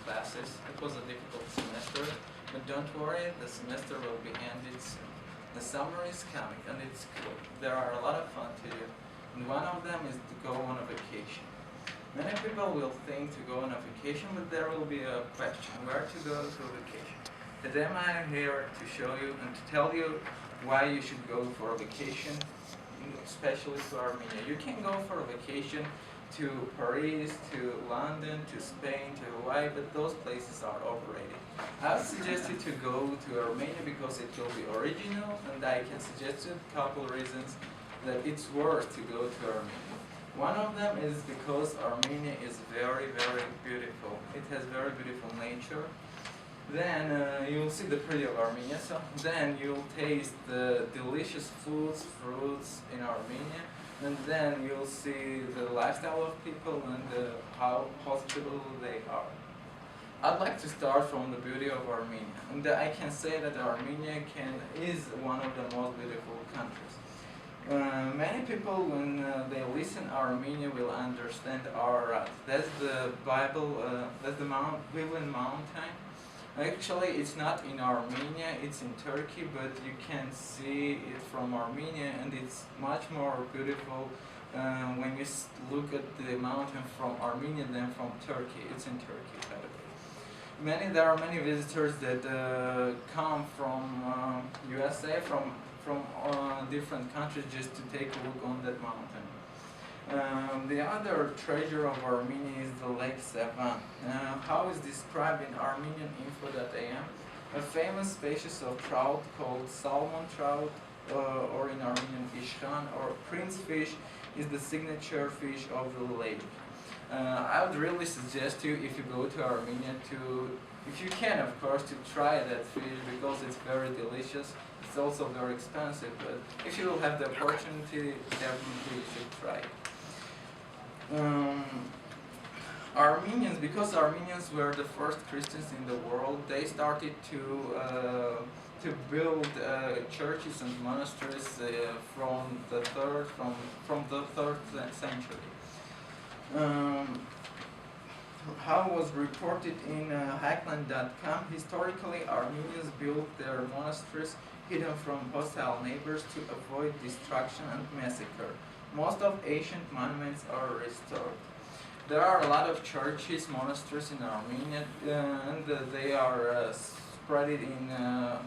classes. It was a difficult semester, but don't worry, the semester will be ended soon. The summer is coming and it's cool. There are a lot of fun to do, and one of them is to go on a vacation. Many people will think to go on a vacation, but there will be a question, where to go to a vacation. Today I'm here to show you and to tell you why you should go for a vacation, especially to Armenia. You can go for a vacation to Paris, to London, to Spain, to Hawaii, but those places are overrated. I would suggest you to go to Armenia because it will be original, and I can suggest you a couple reasons that it's worth to go to Armenia. One of them is because Armenia is very, very beautiful. It has very beautiful nature. Then you'll see the pretty of Armenia. So then you'll taste the delicious foods, fruits in Armenia, and then you'll see the lifestyle of people and how hospitable they are. I'd like to start from the beauty of Armenia, and I can say that Armenia is one of the most beautiful countries. Many people, when they listen Armenia, will understand Ararat. That's the Bible. That's the Biblian mountain. Actually, it's not in Armenia, it's in Turkey, but you can see it from Armenia, and it's much more beautiful when you look at the mountain from Armenia than from Turkey. It's in Turkey, by the way. There are many visitors that come from USA, from different countries just to take a look on that mountain. The other treasure of Armenia is the Lake Sevan. How is described in Armenianinfo.am? A famous species of trout called salmon trout, or in Armenian ishkan, or prince fish, is the signature fish of the lake. I would really suggest you, if you go to Armenia, if you can, of course, to try that fish because it's very delicious. It's also very expensive, but if you will have the opportunity, definitely you should try it. Armenians, because Armenians were the first Christians in the world, they started to build churches and monasteries from the third century. How was reported in Hackland.com, historically Armenians built their monasteries hidden from hostile neighbors to avoid destruction and massacre. Most of ancient monuments are restored. There are a lot of churches, monasteries in Armenia, and they are spread in, I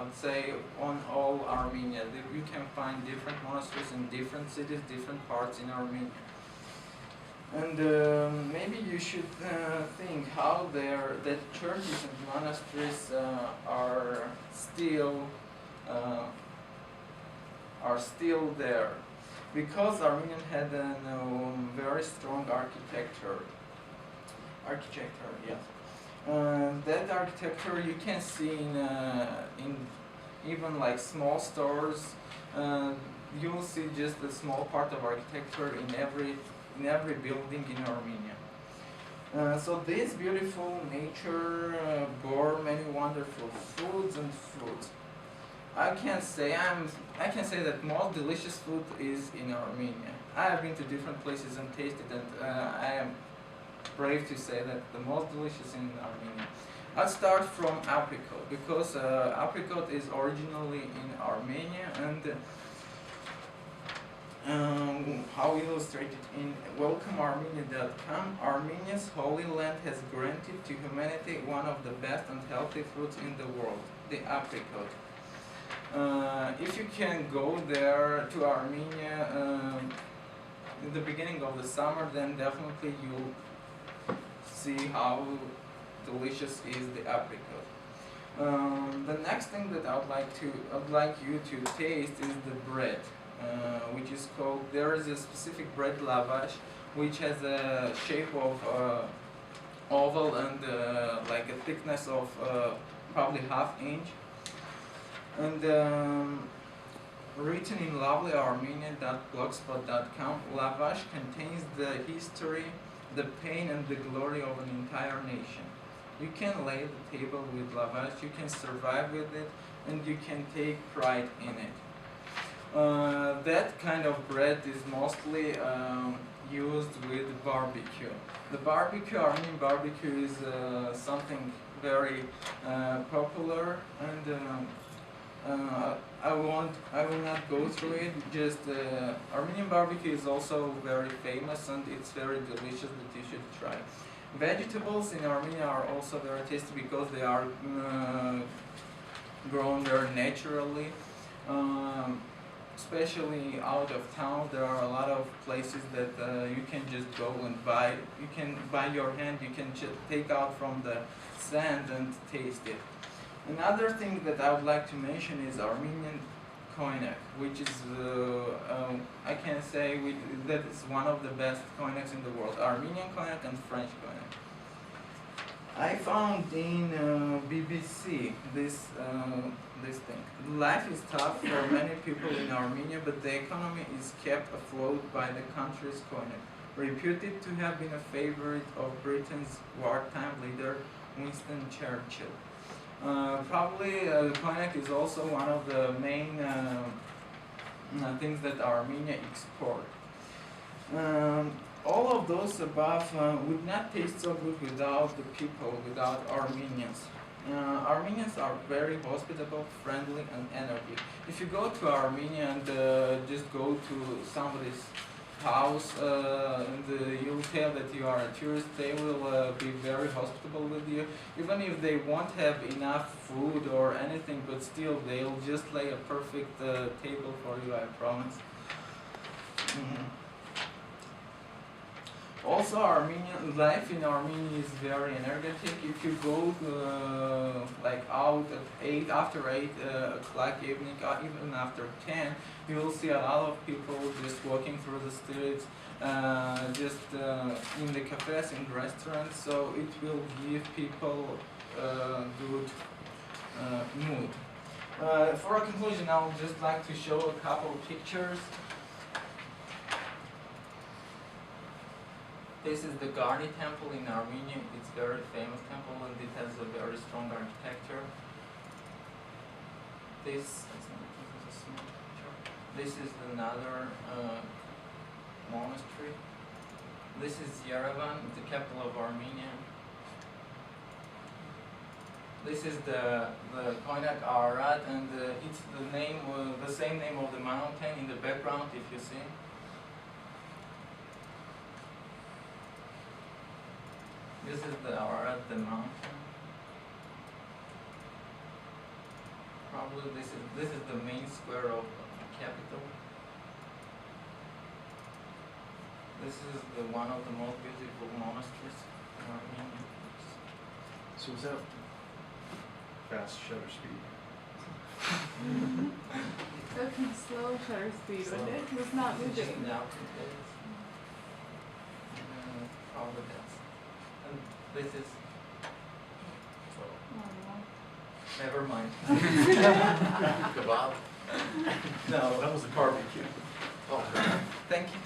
would say, on all Armenia. You can find different monasteries in different cities, different parts in Armenia. And maybe you should think how that churches and monasteries are still there, because Armenian had a very strong architecture. Yes. That architecture you can see in even like small stores. You will see just a small part of architecture in every building in Armenia. So this beautiful nature bore many wonderful foods and fruits. I can say that most delicious food is in Armenia. I have been to different places and tasted, and I am brave to say that the most delicious in Armenia. I'll start from apricot, because apricot is originally in Armenia, and how illustrated in welcomearmenia.com, Armenia's Holy Land has granted to humanity one of the best and healthy fruits in the world, the apricot. If you can go there to Armenia in the beginning of the summer, then definitely you'll see how delicious is the apricot. The next thing that I'd like you to taste is the bread. Which is called, there is a specific bread lavash which has a shape of oval and like a thickness of probably ½ inch, and written in lovely Armenian.blogspot.com, lavash contains the history, the pain and the glory of an entire nation. You can lay the table with lavash, you can survive with it, and you can take pride in it. That kind of bread is mostly used with barbecue. The barbecue, Armenian barbecue, is something very popular, and I will not go through it. Just Armenian barbecue is also very famous, and it's very delicious that you should try. Vegetables in Armenia are also very tasty because they are grown there naturally. Especially out of town, there are a lot of places that you can just go and buy. You can by your hand, you can just take out from the sand and taste it. Another thing that I would like to mention is Armenian cognac, which is I can say that is one of the best cognacs in the world. Armenian cognac and French cognac. I found in BBC this thing. Life is tough for many people in Armenia, but the economy is kept afloat by the country's cognac, reputed to have been a favorite of Britain's wartime leader Winston Churchill. Probably cognac is also one of the main things that Armenia export. All of those above would not taste so good without the people, without Armenians. Armenians are very hospitable, friendly, and energetic. If you go to Armenia and just go to somebody's house and you'll tell that you are a tourist, they will be very hospitable with you. Even if they won't have enough food or anything, but still they'll just lay a perfect table for you, I promise. Also, life in Armenia is very energetic. If you go like out at after 8 o'clock evening, even after 10, you will see a lot of people just walking through the streets, just in the cafes and restaurants. So it will give people good mood. For a conclusion, I would just like to show a couple of pictures. This is the Garni temple in Armenia. It's a very famous temple and it has a very strong architecture. This is another monastery. This is Yerevan, the capital of Armenia. This is the Koynak Ararat, and it's the same name of the mountain in the background, if you see. This is the Ararat, the mountain. Probably this is the main square of the capital. This is one of the most beautiful monasteries in Armenia. So is that fast shutter speed? Okay, slow shutter speed with it. It's not It's just moving. now probably that's. And this is. Oh, Never mind. Kebab? No. That was a barbecue. Thank you.